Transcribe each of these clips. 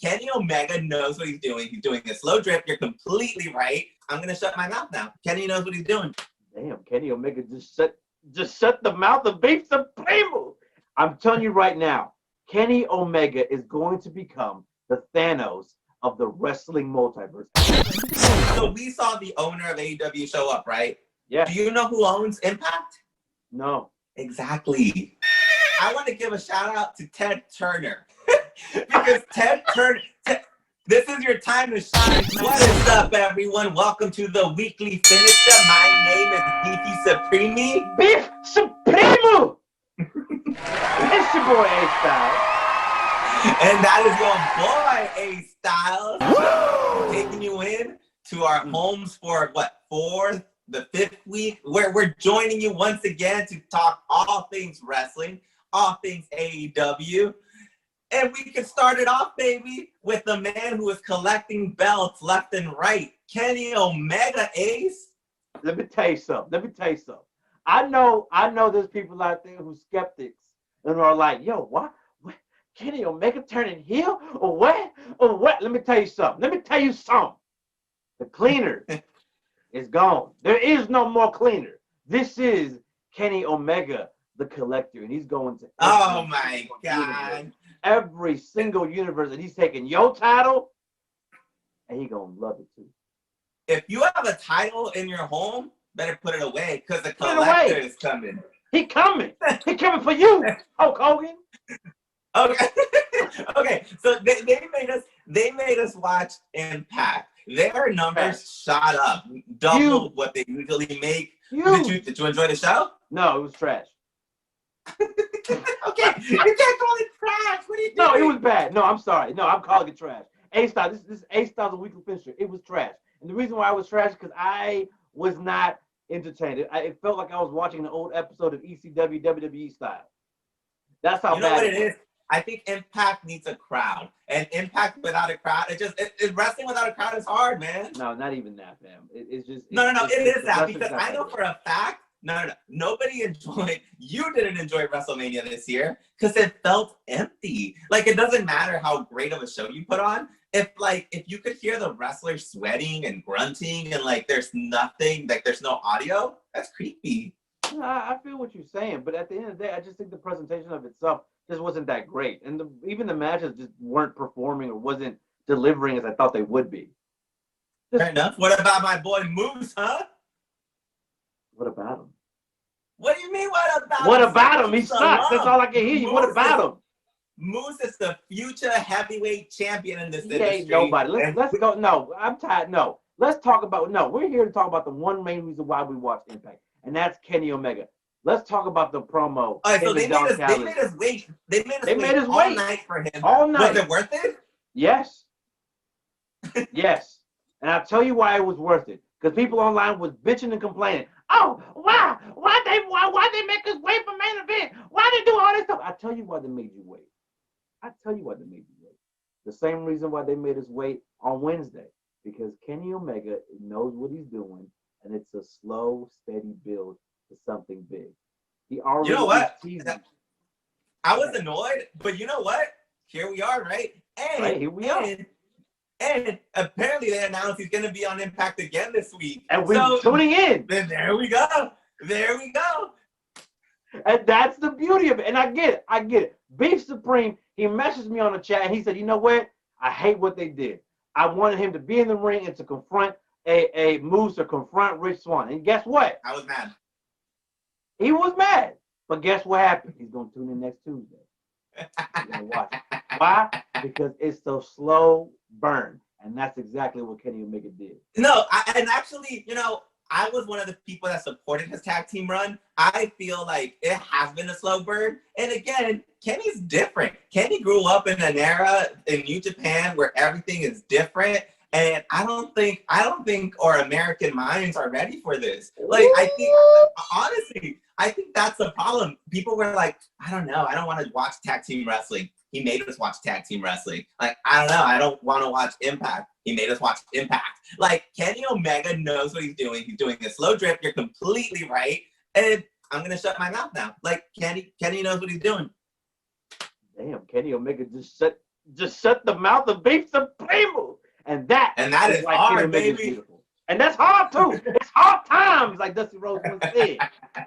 Kenny Omega knows what he's doing. He's doing a slow drip. You're completely right. I'm going to shut my mouth now. Kenny knows what he's doing. Damn, Kenny Omega just shut the mouth of Beef Supremo. I'm telling you right now, Kenny Omega is going to become the Thanos of the wrestling multiverse. So we saw the owner of AEW show up, right? Yeah. Do you know who owns Impact? No. Exactly. I want to give a shout out to Ted Turner. Because Ted Turner, this is your time to shine. What is up, everyone? Welcome to the weekly finisher. My name is Beefy Supreme. Beef Supremo! It's your boy A-Styles. And that is your boy A-Styles. Taking you in to our homes for the fifth week, where we're joining you once again to talk all things wrestling, all things AEW. And we can start it off, baby, with the man who is collecting belts left and right, Kenny Omega, Ace. Let me tell you something. I know there's people out there who's skeptics and are like, yo, what? Kenny Omega turning heel? Or what? Let me tell you something. The cleaner is gone. There is no more cleaner. This is Kenny Omega, the collector, and he's going to oh my God. Every single universe, and he's taking your title, and he's gonna love it too. If you have a title in your home, better put it away, because the collector is coming. He coming for you, Hulk Hogan. Okay. Okay. So they made us watch Impact. Their numbers shot up, double what they usually make. Did you enjoy the show? No, it was trash. Okay, you can't call it trash. What are you doing? No, it was bad. No, I'm sorry. No, I'm calling it trash. A-Styles, this A-Styles a weekly finisher. It was trash. And the reason why it was trash is because I was not entertained. It felt like I was watching an old episode of ECW WWE style. That's how bad you know what it is. I think Impact needs a crowd, and Impact without a crowd, wrestling without a crowd is hard, man. No, not even that, fam. It's just no. It is that, because I know for a fact. No. Nobody enjoyed. You didn't enjoy WrestleMania this year because it felt empty. Like, it doesn't matter how great of a show you put on. If you could hear the wrestlers sweating and grunting and there's nothing, there's no audio, that's creepy. I feel what you're saying, but at the end of the day, I just think the presentation of itself just wasn't that great, and even the matches just weren't performing or wasn't delivering as I thought they would be. Fair enough. What about my boy Moose, huh? What about him? What do you mean, what about him? What about him? He sucks. That's all I can hear you. What about him? Moose is the future heavyweight champion in this industry. Ain't nobody. Let's go. No, I'm tired. No. Let's talk about, we're here to talk about the one main reason why we watch Impact, and that's Kenny Omega. Let's talk about the promo. All right, so they made us wait. They made us wait all night for him. All night. Was it worth it? Yes. Yes. And I'll tell you why it was worth it. Because people online was bitching and complaining. Oh, why they make us wait for main event? Why they do all this stuff? I tell you why they made you wait. The same reason why they made us wait on Wednesday. Because Kenny Omega knows what he's doing, and it's a slow, steady build to something big. He already. You know what? I was annoyed, but you know what? Here we are, right? And here we are. And apparently they announced he's going to be on Impact again this week. And we're tuning in. Then there we go. And that's the beauty of it. And I get it. Beef Supreme, he messaged me on the chat, and he said, you know what? I hate what they did. I wanted him to be in the ring and to confront a Moose or confront Rich Swann. And guess what? I was mad. He was mad. But guess what happened? He's going to tune in next Tuesday. He's going to watch it. Why? Because it's so slow burn. And that's exactly what Kenny Omega did. No, I was one of the people that supported his tag team run. I feel like it has been a slow burn. And again, Kenny's different. Kenny grew up in an era in New Japan where everything is different. And I don't think our American minds are ready for this. I think that's the problem. People were like, I don't know. I don't want to watch tag team wrestling. He made us watch tag team wrestling. I don't know. I don't want to watch Impact. He made us watch Impact. Kenny Omega knows what he's doing. He's doing a slow drip. You're completely right. And I'm going to shut my mouth now. Kenny knows what he's doing. Damn, Kenny Omega just just shut the mouth of Beef Supremo. And that is is why Kenny hard, Omega is baby. beautiful. And that's hard too. It's hard times, like Dusty Rhodes once said.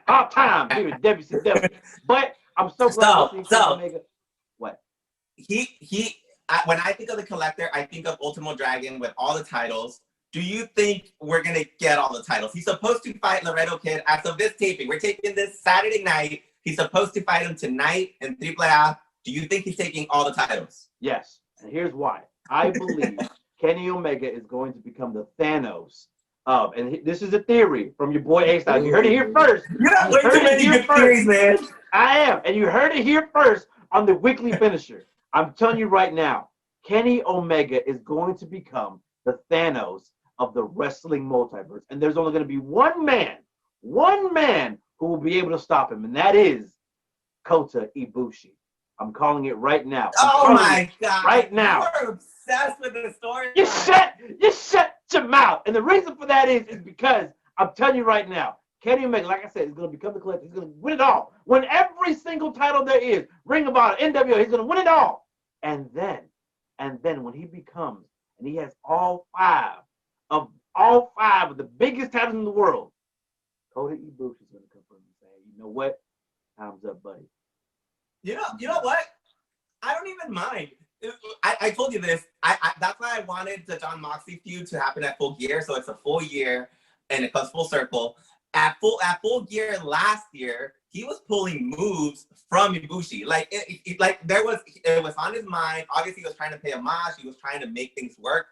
Hard times here at WCW. But I'm so glad to see Kenny Omega. What? When I think of the Collector, I think of Ultimo Dragon with all the titles. Do you think we're gonna get all the titles? He's supposed to fight Laredo Kid as of this taping. We're taking this Saturday night. He's supposed to fight him tonight in AAA. Do you think he's taking all the titles? Yes, and here's why. I believe Kenny Omega is going to become the Thanos of, and this is a theory from your boy A-Styles. You heard it here first. You got way too many good theories, man. I am, and you heard it here first on the weekly finisher. I'm telling you right now, Kenny Omega is going to become the Thanos of the wrestling multiverse, and there's only going to be one man who will be able to stop him, and that is Kota Ibushi. I'm calling it right now. Oh my God! Right now, you're obsessed with the story. You shut your mouth, and the reason for that is because I'm telling you right now, Kenny Omega, like I said, is going to become the Collector. He's going to win it all. Win every single title there is. Ring of Honor, NWO. He's going to win it all. And then when he becomes, and he has all five of the biggest titles in the world, Kota Ibushi is going to come from him and say, you know what? Time's up, buddy. You know what? I don't even mind. I told you this. That's why I wanted the Jon Moxley feud to happen at Full Gear, so it's a full year and it comes full circle. At Full Gear last year, he was pulling moves from Ibushi. Like it was on his mind. Obviously, he was trying to pay homage. He was trying to make things work.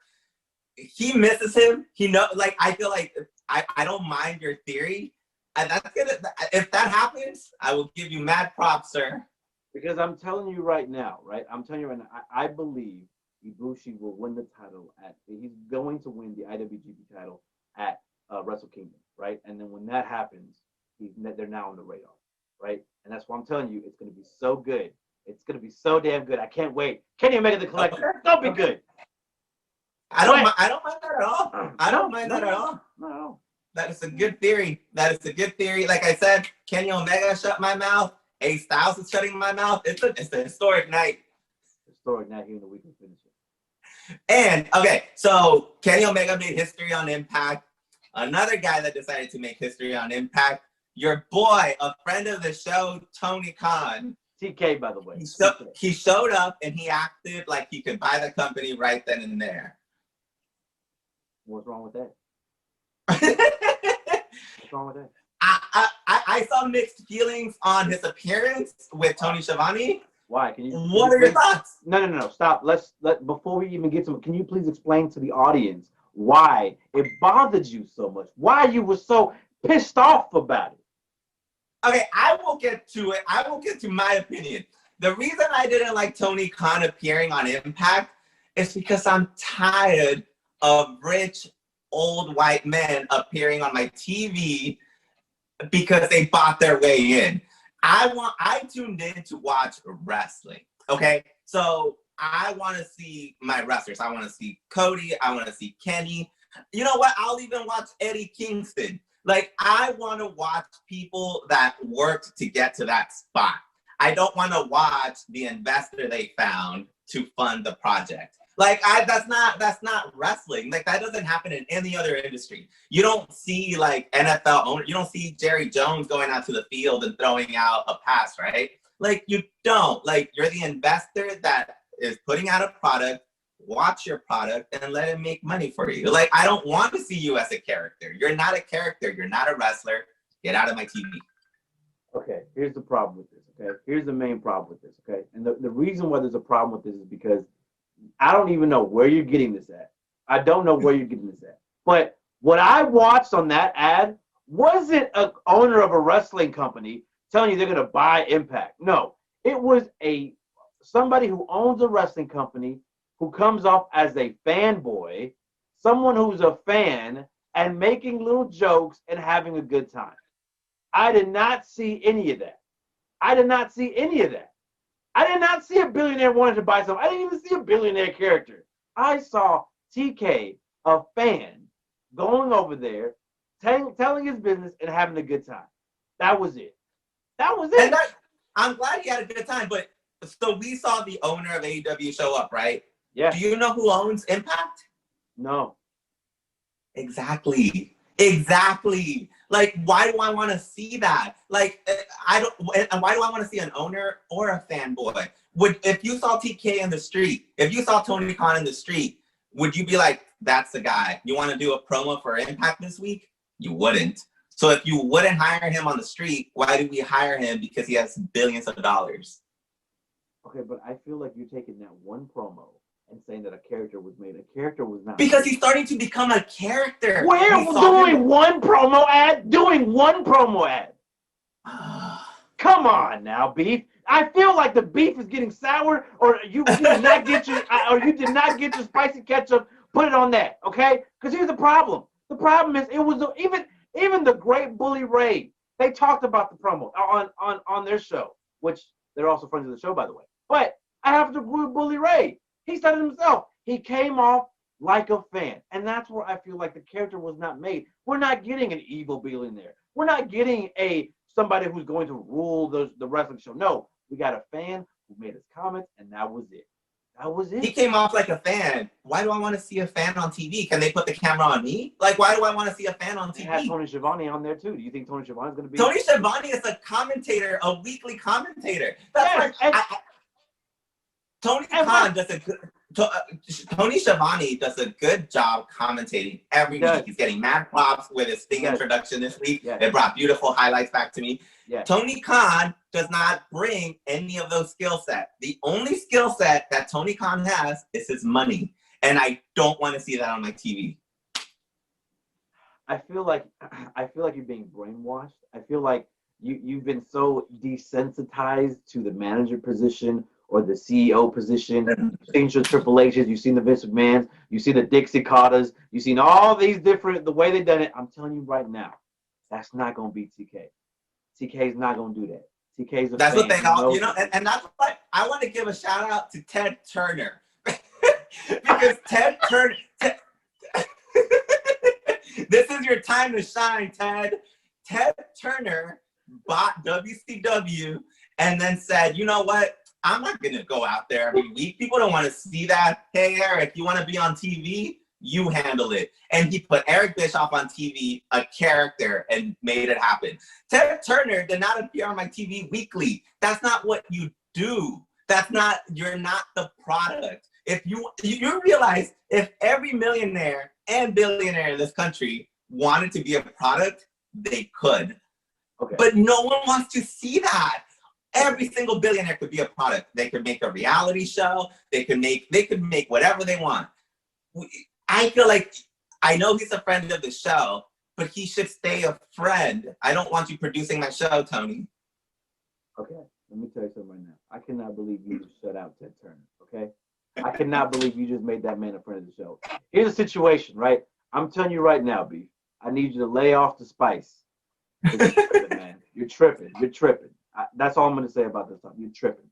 He misses him. I feel like I don't mind your theory. And if that happens, I will give you mad props, sir. Because I'm telling you right now, I believe Ibushi will win the title he's going to win the IWGP title at Wrestle Kingdom, right? And then when that happens, they're now on the radar, right? And that's why I'm telling you, it's going to be so good. It's going to be so damn good. I can't wait. Kenny Omega the Collector, don't be good. I don't mind that at all. I don't mind that at all. No. That is a good theory. Like I said, Kenny Omega shut my mouth. A-Styles is shutting my mouth. It's a historic night. Historic night here in the weekly finisher. And, okay, so Kenny Omega made history on Impact. Another guy that decided to make history on Impact, your boy, a friend of the show, Tony Khan. TK, by the way. He showed up and he acted like he could buy the company right then and there. What's wrong with that? What's wrong with that? I saw mixed feelings on his appearance with Tony Schiavone. Why? What are your thoughts? No. Stop. Before we even get to it, can you please explain to the audience why it bothered you so much? Why you were so pissed off about it? Okay, I will get to it. I will get to my opinion. The reason I didn't like Tony Khan appearing on Impact is because I'm tired of rich, old white men appearing on my TV because they bought their way in. I tuned in to watch wrestling. Okay, so I want to see my wrestlers. I want to see Cody. I want to see Kenny. You know what? I'll even watch Eddie Kingston. Like, I want to watch people that worked to get to that spot. I don't want to watch the investor they found to fund the project. Like, that's not wrestling. Like, that doesn't happen in any other industry. You don't see, like, NFL owners. You don't see Jerry Jones going out to the field and throwing out a pass, right? Like, you don't. Like, you're the investor that is putting out a product. Watch your product and let it make money for you. Like, I don't want to see you as a character. You're not a character. You're not a wrestler. Get out of my TV. Okay, here's the problem with this, okay? Here's the main problem with this, okay? And the reason why there's a problem with this is because I don't even know where you're getting this at. I don't know where you're getting this at. But what I watched on that ad wasn't an owner of a wrestling company telling you they're going to buy Impact. No, it was somebody who owns a wrestling company who comes off as a fanboy, someone who's a fan and making little jokes and having a good time. I did not see any of that. I did not see a billionaire wanting to buy something. I didn't even see a billionaire character. I saw TK, a fan, going over there, telling his business and having a good time. That was it. And I'm glad he had a good time, but So we saw the owner of AEW show up, right? Yeah. Do you know who owns Impact? No. Exactly. Like, why do I want to see that? Like, I don't. And why do I want to see an owner or a fanboy? If you saw TK in the street, if you saw Tony Khan in the street, would you be like, that's the guy? You want to do a promo for Impact this week? You wouldn't. So if you wouldn't hire him on the street, why did we hire him? Because he has billions of dollars. Okay, but I feel like you're taking that one promo and saying that a character was made. A character was not. Because he's starting to become a character. We're doing one promo ad. Come on now, Beef. I feel like the beef is getting sour, or you did not get your spicy ketchup. Put it on that, okay? Because here's the problem. The problem is it was even the great Bully Ray. They talked about the promo on their show, which they're also friends of the show, by the way. But I have to agree with Bully Ray. He said it himself. He came off like a fan, and that's where I feel like the character was not made. We're not getting an evil billionaire. We're not getting somebody who's going to rule the wrestling show. No, we got a fan who made his comments, and that was it. He came off like a fan. Why do I want to see a fan on TV? Can they put the camera on me? Like, why do I want to see a fan on TV? They had Tony Schiavone on there too. Do you think Tony Schiavone is going to be? Tony Schiavone is a commentator, a weekly commentator. That's Tony Schiavone does a good job commentating every week. He's getting mad props with his Sting introduction this week. Yeah. It brought beautiful highlights back to me. Yeah. Tony Khan does not bring any of those skill sets. The only skill set that Tony Khan has is his money. And I don't want to see that on my TV. I feel like you're being brainwashed. I feel like you've been so desensitized to the manager position or the CEO position. You've seen your Triple H's, you've seen the Vince McMahons, you've seen the Dixie Carters, you've seen all these different, the way they've done it. I'm telling you right now, that's not going to be TK. TK is not going to do that. TK's a That's fan. what they all, and that's why I want to give a shout out to Ted Turner. Because Ted Turner, this is your time to shine, Ted. Ted Turner bought WCW and then said, you know what? I'm not going to go out there every week. People don't want to see that. Hey, Eric, you want to be on TV? You handle it. And he put Eric Bischoff on TV, a character, and made it happen. Ted Turner did not appear on my TV weekly. That's not what you do. You're not the product. If you realize if every millionaire and billionaire in this country wanted to be a product, they could. Okay. But no one wants to see that. Every single billionaire could be a product. They could make a reality show. They could make whatever they want. I feel like, I know he's a friend of the show, but he should stay a friend. I don't want you producing my show, Tony. Okay, let me tell you something right now. I cannot believe you just shut out Ted Turner, okay? I cannot believe you just made that man a friend of the show. Here's the situation, right? I'm telling you right now, Beef. I need you to lay off the spice. You're tripping, man. You're tripping. That's all I'm going to say about this stuff. You're tripping.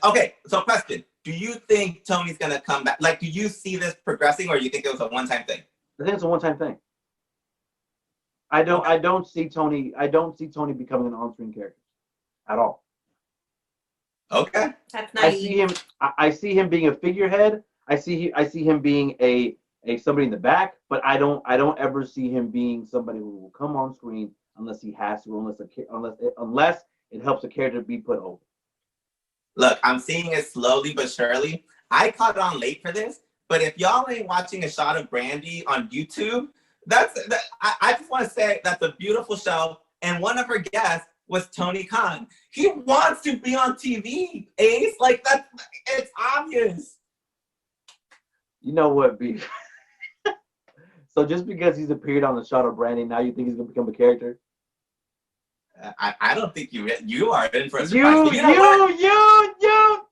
Okay, so question. Do you think Tony's going to come back? Like, do you see this progressing, or do you think it was a one-time thing? I think it's a one-time thing. I don't see Tony becoming an on-screen character at all. Okay. That's naive. I see him being a figurehead. I see him being a somebody in the back, but I don't ever see him being somebody who will come on screen unless he has to, unless it helps a character be put over. Look, I'm seeing it slowly but surely. I caught on late for this, but if y'all ain't watching A Shot of Brandy on YouTube, I just want to say that's a beautiful show. And one of her guests was Tony Khan. He wants to be on TV, Ace. Like, it's obvious. You know what, B? So just because he's appeared on The Shot of Brandy, now you think he's going to become a character? I don't think you are in for a surprise.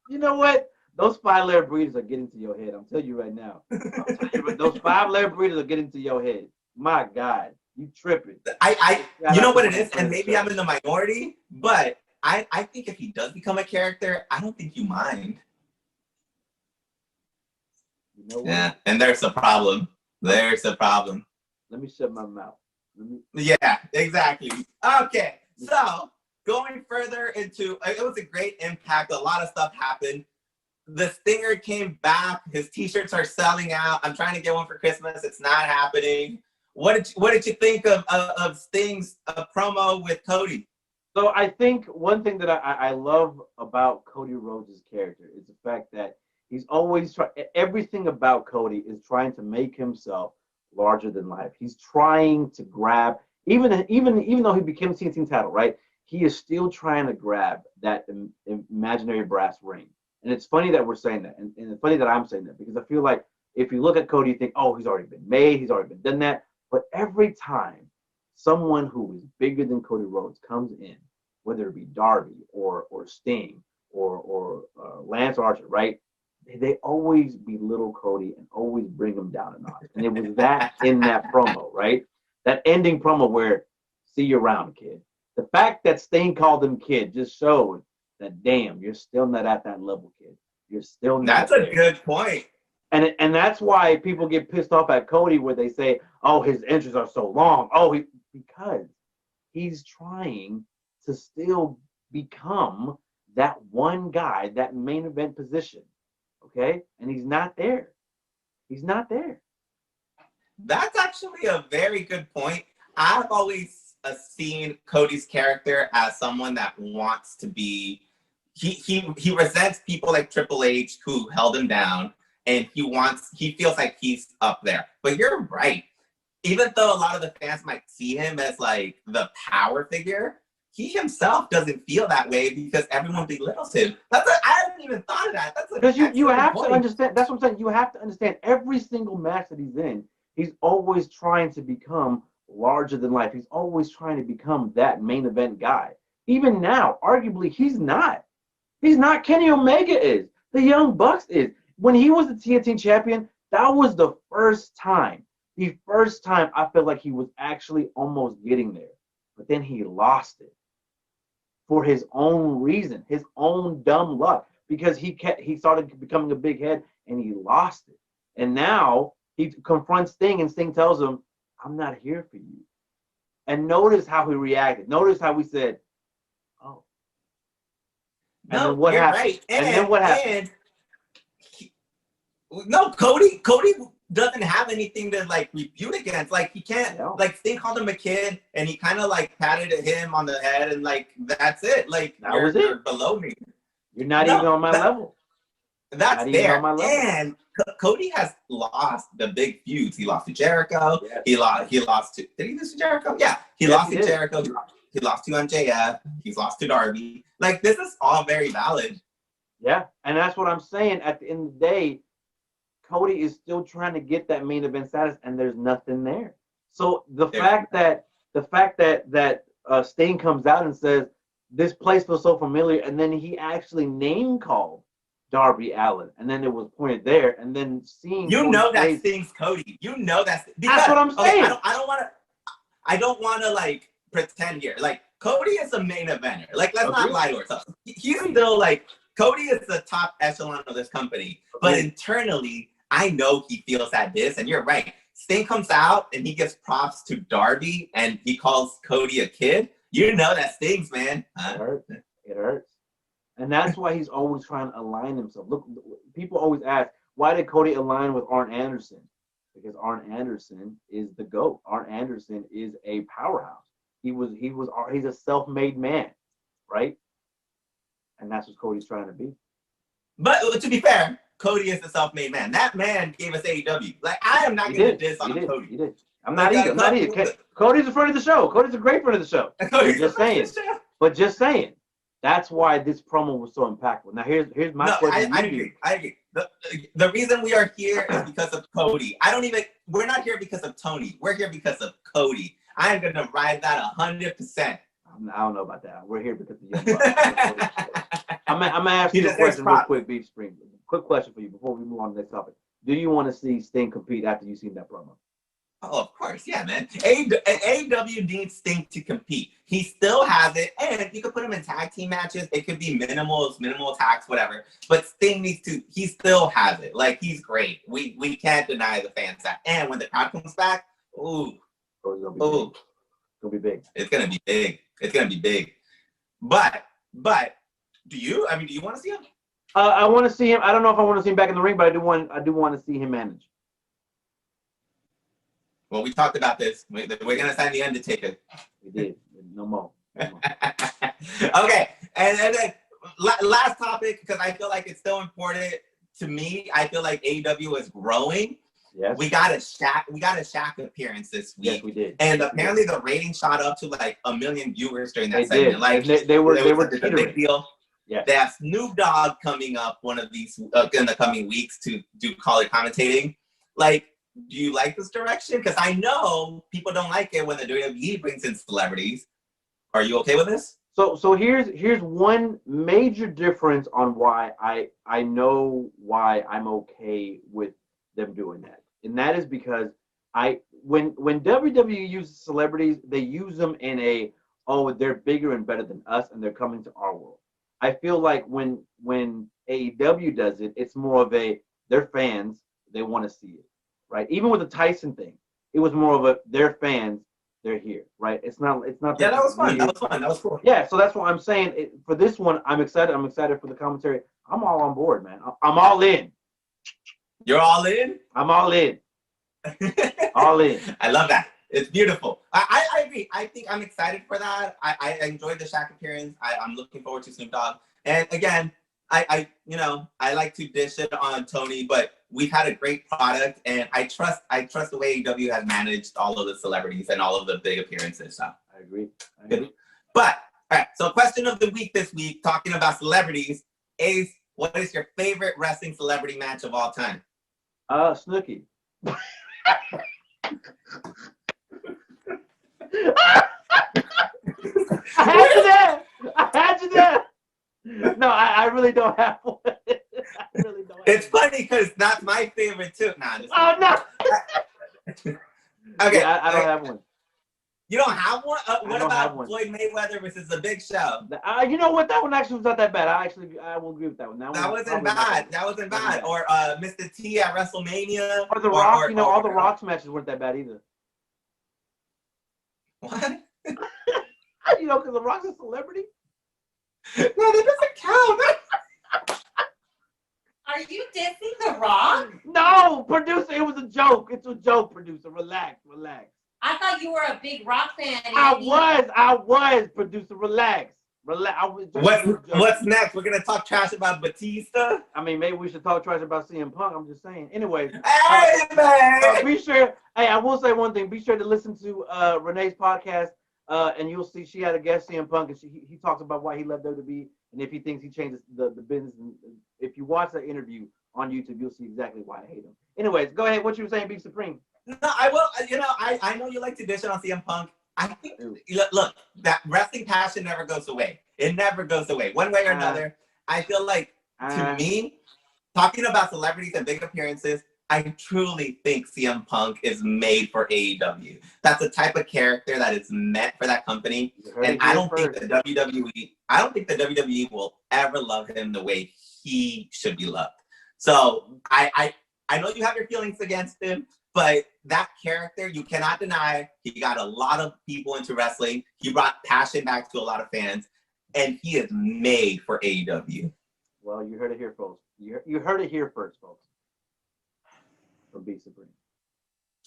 You know what? Those 5-layer burritos are getting to your head. I'm telling you right now. Those 5-layer burritos are getting to your head. My God, you tripping. You know what it is, and maybe I'm in the minority, but I think if he does become a character, I don't think you mind. You know what? Yeah, and there's a problem. Let me shut my mouth. Yeah, exactly. Okay, so going further into, it was a great impact. A lot of stuff happened. The Stinger came back. His T-shirts are selling out. I'm trying to get one for Christmas. It's not happening. What did you think of Sting's promo with Cody? So I think one thing that I love about Cody Rhodes' character is the fact that he's always everything about Cody is trying to make himself larger than life. He's trying to grab, even though he became TNT title, right? He is still trying to grab that imaginary brass ring. And it's funny that we're saying that, and it's funny that I'm saying that, because I feel like if you look at Cody, you think, oh, he's already been made, he's already been done that. But every time someone who is bigger than Cody Rhodes comes in, whether it be Darby or Sting or Lance Archer, right? They always belittle Cody and always bring him down a notch. And it was that in that promo, right? That ending promo where, see you around, kid. The fact that Sting called him kid just showed that, damn, you're still not at that level, kid. You're still not. That's a good point. And that's why people get pissed off at Cody, where they say, oh, his entries are so long. Oh, because he's trying to still become that one guy, that main event position. Okay? And he's not there. He's not there. That's actually a very good point. I've always seen Cody's character as someone that wants to be, he resents people like Triple H who held him down, and he feels like he's up there. But you're right. Even though a lot of the fans might see him as like the power figure, he himself doesn't feel that way because everyone belittles him. I hadn't even thought of that. Because you have to understand. That's what I'm saying. You have to understand every single match that he's in, he's always trying to become larger than life. He's always trying to become that main event guy. Even now, arguably, he's not. He's not. Kenny Omega is. The Young Bucks is. When he was the TNT champion, that was the first time. The first time I felt like he was actually almost getting there. But then he lost it. For his own reason, his own dumb luck, because he started becoming a big head and he lost it. And now he confronts Sting and Sting tells him, I'm not here for you. And notice how he reacted. Notice how we said, oh. And no, then what you're happened? right. And then what happened? No, Cody doesn't have anything to like refute against. Like he can't, like Sting called him a kid and he kind of like patted him on the head and like, that's it. Like you're below me. You're not even on my level. That's fair. And Cody has lost the big feuds. He lost to Jericho. Yes. He lost to, did he lose to Jericho? Yeah. He lost to Jericho. He lost to MJF. He's lost to Darby. Like this is all very valid. Yeah. And that's what I'm saying. At the end of the day, Cody is still trying to get that main event status, and there's nothing there. So the fact that Sting comes out and says this place feels so familiar, and then he actually name called Darby Allin, and then it was pointed there, and then seeing that Sting's Cody. That's what I'm saying. Okay, I don't want to like pretend here. Like Cody is a main eventer. Like let's not lie to ourselves. He's still like Cody is the top echelon of this company, but internally. I know he feels at this, and you're right. Sting comes out and he gives props to Darby and he calls Cody a kid. You know that stings, man. Huh? It hurts. And that's why he's always trying to align himself. Look, people always ask, why did Cody align with Arn Anderson? Because Arn Anderson is the GOAT. Arn Anderson is a powerhouse. He's a self-made man, right? And that's what Cody's trying to be. But to be fair, Cody is the self-made man. That man gave us AEW. Like, I am not going to diss on Cody. He did. I'm not either. Cody's a friend of the show. Cody's a great friend of the show. But just saying. That's why this promo was so impactful. Now, here's my question. I agree. The reason we are here is because of Cody. We're not here because of Tony. We're here because of Cody. I am going to ride that 100%. I don't know about that. We're here because of the Young Bucks. I'm going to ask you a question real quick, Beef Spring. Quick question for you before we move on to the next topic. Do you want to see Sting compete after you've seen that promo? Oh, of course. Yeah, man. AEW needs Sting to compete. He still has it. And you could put him in tag team matches. It could be minimal attacks, whatever. But Sting he still has it. Like, he's great. We can't deny the fans that. And when the crowd comes back, it's gonna be big. It's going to be big. But do you? I mean, do you want to see him? I want to see him. I don't know if I want to see him back in the ring, but I do want to see him manage. Well, we talked about this. We're gonna sign the Undertaker. We did. No more. Okay, and then last topic, because I feel like it's so important to me. I feel like AEW is growing. Yes. We got a Shaq appearance this week. Yes, we did. And apparently the ratings shot up to like 1 million viewers during that segment. Did. Like they were a big deal. Yeah. They have Snoop Dogg coming up one of these in the coming weeks to do color commentating. Like, do you like this direction? Because I know people don't like it when the WWE brings in celebrities. Are you okay with this? So here's one major difference on why I know why I'm okay with them doing that. And that is because when WWE uses celebrities, they use them in a, oh, they're bigger and better than us and they're coming to our world. I feel like when AEW does it, it's more of a, they're fans, they want to see it, right? Even with the Tyson thing, it was more of a, they're fans, they're here, right? It's not. Yeah, that was fun. That was cool. Yeah, so that's what I'm saying. For this one, I'm excited. I'm excited for the commentary. I'm all on board, man. I'm all in. You're all in? I'm all in. All in. I love that. It's beautiful. I agree. I think I'm excited for that. I enjoyed the Shaq appearance. I'm looking forward to Snoop Dogg. And again, I like to dish it on Tony, but we've had a great product, and I trust the way AEW has managed all of the celebrities and all of the big appearances. So I agree. But all right, so question of the week this week, talking about celebrities, Ace, what is your favorite wrestling celebrity match of all time? Snooki. I had you there. No, I really don't have one. It's funny because that's my favorite too. Nah, oh no. Okay, yeah, I don't have one. You don't have one? What about Floyd Mayweather versus The Big Show? You know what? That one actually was not that bad. I will agree with that one. That wasn't bad. That wasn't bad. Or Mr. T at WrestleMania. Or The Rock. All the Rock's matches weren't that bad either. What? Because The Rock's a celebrity. No, that doesn't count. Are you dissing The Rock? No, producer. It was a joke. It's a joke, producer. Relax. I thought you were a big Rock fan. I was, producer. Relax. What's next? We're gonna talk trash about Batista. I mean, maybe we should talk trash about CM Punk. I'm just saying. Anyway, hey man. Be sure. Hey, I will say one thing. Be sure to listen to Renee's podcast, and you'll see she had a guest CM Punk, and he talks about why he left WWE and if he thinks he changes the business. And if you watch that interview on YouTube, you'll see exactly why I hate him. Anyways, go ahead. What you were saying, Be Supreme? No, I will. I know you like to dish it on CM Punk. I think, look, that wrestling passion never goes away. It never goes away, one way or another. I feel like, to me, talking about celebrities and big appearances, I truly think CM Punk is made for AEW. That's the type of character that is meant for that company. And I don't think the WWE will ever love him the way he should be loved. So I know you have your feelings against him, but that character, you cannot deny, he got a lot of people into wrestling. He brought passion back to a lot of fans, and he is made for AEW. Well, you heard it here, folks. You heard it here first, folks. From Be Supreme.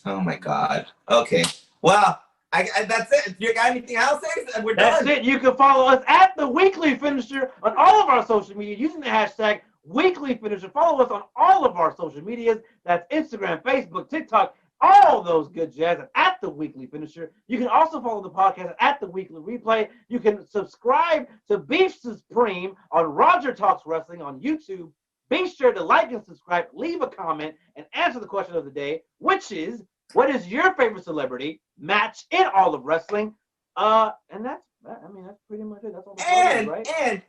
Oh my God. Okay. Well, that's it. You got anything else? We're done. That's it. You can follow us at The Weekly Finisher on all of our social media using the hashtag Weekly Finisher. Follow us on all of our social medias. That's Instagram, Facebook, TikTok, all those good jazz at The Weekly Finisher. You can also follow the podcast at The Weekly Replay. You can subscribe to Beef Supreme on Roger Talks Wrestling on YouTube. Be sure to like and subscribe, leave a comment, and answer the question of the day, which is, what is your favorite celebrity match in all of wrestling? And that's pretty much it. That's all the photos, right? And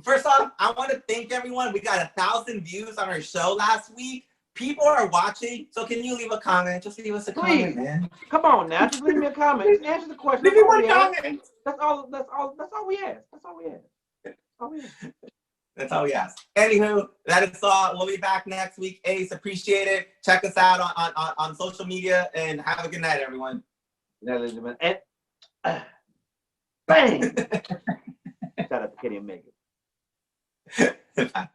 first off, I want to thank everyone. We got 1,000 views on our show last week. People are watching, so can you leave a comment? Just leave us a comment, man. Come on now, just leave me a comment. Just answer the question. Leave me one comment. That's all we ask. That's all we ask. Anywho, that is all. We'll be back next week. Ace, appreciate it. Check us out on social media, and have a good night, everyone. And bang. Shout out to Kenny Omega. Bye.